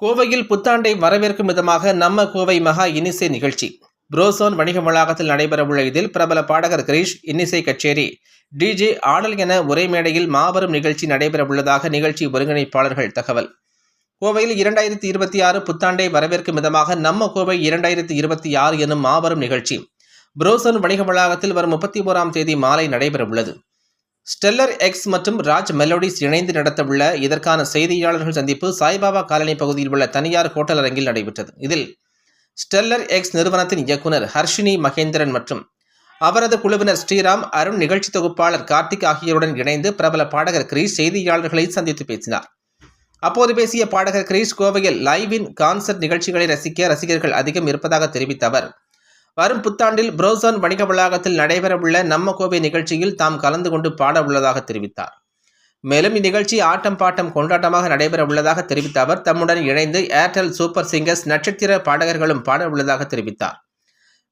கோவையில் புத்தாண்டை வரவேற்கும் விதமாக நம்ம கோவை மகா இன்னிசை நிகழ்ச்சி புரோசோன் வணிக வளாகத்தில் நடைபெறவுள்ள இதில் பிரபல பாடகர் கிரீஷ், இன்னிசை கச்சேரி, டிஜே ஆடல் என ஒரே மேடையில் மாபெரும் நிகழ்ச்சி நடைபெறவுள்ளதாக நிகழ்ச்சி ஒருங்கிணைப்பாளர்கள் தகவல். கோவையில் 2026 புத்தாண்டை வரவேற்கும் விதமாக நம்ம கோவை 2026 எனும் மாபெரும் நிகழ்ச்சி புரோசோன் வணிக வளாகத்தில் வரும் 31ஆம் தேதி மாலை நடைபெறவுள்ளது. ஸ்டெல்லர் எக்ஸ் மற்றும் ராஜ் மெலோடிஸ் இணைந்து நடத்தவுள்ள இதற்கான செய்தியாளர்கள் சந்திப்பு சாய்பாபா காலனி பகுதியில் உள்ள தனியார் ஹோட்டல் அரங்கில் நடைபெற்றது. இதில் ஸ்டெல்லர் எக்ஸ் நிறுவனத்தின் இயக்குனர் ஹர்ஷினி மகேந்திரன் மற்றும் அவரது குழுவினர் ஸ்ரீராம், அருண், நிகழ்ச்சி தொகுப்பாளர் கார்த்திக் ஆகியோருடன் இணைந்து பிரபல பாடகர் கிரீஷ் செய்தியாளர்களை சந்தித்து பேசினார். அப்போது பேசிய பாடகர் கிரீஷ், கோவையில் லைவ்-இன் கான்சர்ட் நிகழ்ச்சிகளை ரசிக்க ரசிகர்கள் அதிகம் இருப்பதாக தெரிவித்த அவர், வரும் புத்தாண்டில் புரோசோன் வணிக வளாகத்தில் நடைபெறவுள்ள நம்ம கோவை நிகழ்ச்சியில் தாம் கலந்து கொண்டு பாட உள்ளதாக தெரிவித்தார். மேலும் இந்நிகழ்ச்சி ஆட்டம் பாட்டம் கொண்டாட்டமாக நடைபெற உள்ளதாக தெரிவித்த அவர், தம்முடன் இணைந்து ஏர்டெல் சூப்பர் சிங்கர்ஸ் நட்சத்திர பாடகர்களும் பாட உள்ளதாக தெரிவித்தார்.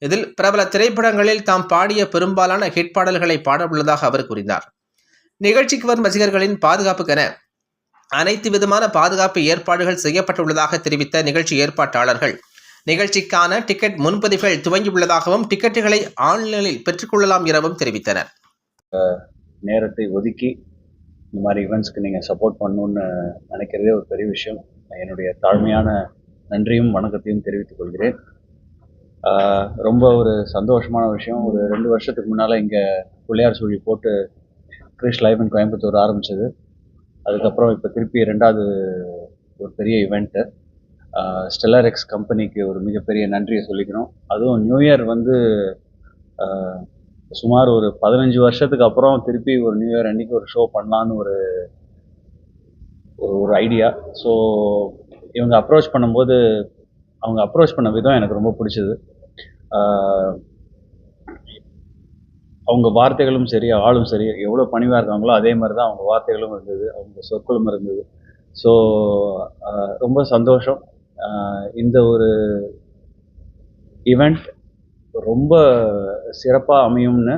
இதில் பிரபல திரைப்படங்களில் தாம் பாடிய பெரும்பாலான ஹிட் பாடல்களை பாட உள்ளதாக அவர் கூறினார். நிகழ்ச்சிக்கு வரும் ரசிகர்களின் பாதுகாப்புக்கென அனைத்து விதமான பாதுகாப்பு ஏற்பாடுகள் செய்யப்பட்டுள்ளதாக தெரிவித்த நிகழ்ச்சி ஏற்பாட்டாளர்கள், நிகழ்ச்சிக்கான டிக்கெட் முன்பதிவுகள் துவங்கியுள்ளதாகவும் டிக்கெட்டுகளை ஆன்லைனில் பெற்றுக்கொள்ளலாம் எனவும் தெரிவித்தனர். நேரத்தை ஒதுக்கி இந்த மாதிரி ஈவெண்ட்ஸ்க்கு நீங்கள் சப்போர்ட் பண்ணணுன்னு நினைக்கிறதே ஒரு பெரிய விஷயம். என்னுடைய தாழ்மையான நன்றியும் வணக்கத்தையும் தெரிவித்துக் கொள்கிறேன். ரொம்ப ஒரு சந்தோஷமான விஷயம். ஒரு 2 வருஷத்துக்கு முன்னால் இங்கே பிள்ளையார் சுழி போட்டு கிரீஷ் லைவ் இன் கோயம்புத்தூர் ஆரம்பித்தது. அதுக்கப்புறம் இப்போ திருப்பி 2வது ஒரு பெரிய ஈவெண்ட்டு. ஸ்டெல்லர் எக்ஸ் கம்பெனிக்கு ஒரு மிகப்பெரிய நன்றியை சொல்லிக்கணும். அதுவும் நியூ இயர் சுமார் ஒரு 15 வருஷத்துக்கு அப்புறம் திருப்பி ஒரு நியூ இயர் அன்றைக்கி ஒரு ஷோ பண்ணலான்னு ஒரு ஐடியா. ஸோ இவங்க அப்ரோச் பண்ணும்போது அவங்க அப்ரோச் பண்ண விதம் எனக்கு ரொம்ப பிடிச்சது. அவங்க வார்த்தைகளும் சரி, ஆளும் சரி, எவ்வளோ பணிவாக இருக்காங்களோ அதே மாதிரி தான் அவங்க வார்த்தைகளும் இருந்தது, அவங்க சொற்களும் இருந்தது. ஸோ ரொம்ப சந்தோஷம். இந்த ஒரு ஈவெண்ட் ரொம்ப சிறப்பாக அமையும்னு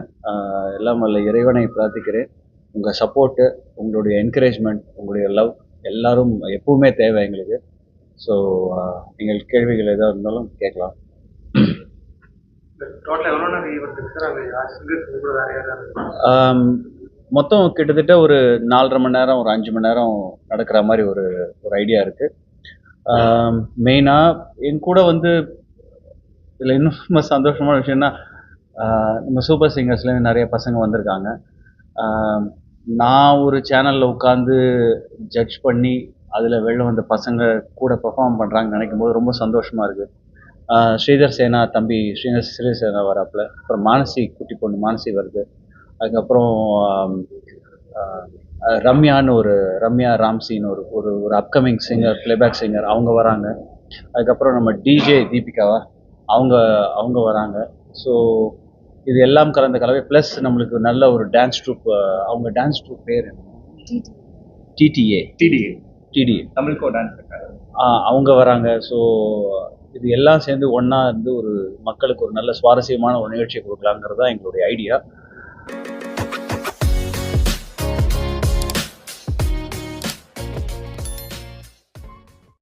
எல்லாம் வல்ல இறைவனை பிரார்த்திக்கிறேன். உங்கள் சப்போர்ட்டு, உங்களுடைய என்கரேஜ்மெண்ட், உங்களுடைய லவ் எல்லாரும் எப்பவுமே தேவை எங்களுக்கு. ஸோ நீங்கள் கேள்விகள் எதாவது இருந்தாலும் கேட்கலாம். மொத்தம் கிட்டத்தட்ட ஒரு 4.5 மணி நேரம், ஒரு 5 மணி நேரம் நடக்கிற மாதிரி ஒரு ஐடியா இருக்குது. மெயினாக என் கூட இதில் இன்னும் ரொம்ப சந்தோஷமான விஷயம்னா, நம்ம சூப்பர் சிங்கர்ஸ்லேருந்து நிறைய பசங்க வந்திருக்காங்க. நான் ஒரு சேனலில் உட்காந்து ஜட்ஜ் பண்ணி அதில் வெளில வந்த பசங்க கூட பெர்ஃபார்ம் பண்ணுறாங்கன்னு நினைக்கும் போது ரொம்ப சந்தோஷமாக இருக்குது. ஸ்ரீதர் சேனா தம்பி ஸ்ரீதர் சேனா வராப்பில், அப்புறம் மானசி குட்டி பொண்ணு மானசி வருது, அதுக்கப்புறம் ரம்யான்னு ரம்யா ராம்சின்னு ஒரு அப்கமிங் சிங்கர், பிளேபேக் சிங்கர், அவங்க வராங்க. அதுக்கப்புறம் நம்ம டிஜே தீபிகாவா அவங்க வராங்க. ஸோ இது எல்லாம் கலந்த கலவை ப்ளஸ் நம்மளுக்கு நல்ல ஒரு டான்ஸ் ட்ரூப். அவங்க டான்ஸ் ட்ரூப் பேர் டிடிஏ தமிழ்கோ டான்ஸ் அவங்க வராங்க. ஸோ இது எல்லாம் சேர்ந்து ஒன்றா இருந்து ஒரு மக்களுக்கு ஒரு நல்ல சுவாரஸ்யமான ஒரு நிகழ்ச்சியை கொடுக்கலாங்கிறது தான் எங்களுடைய ஐடியா.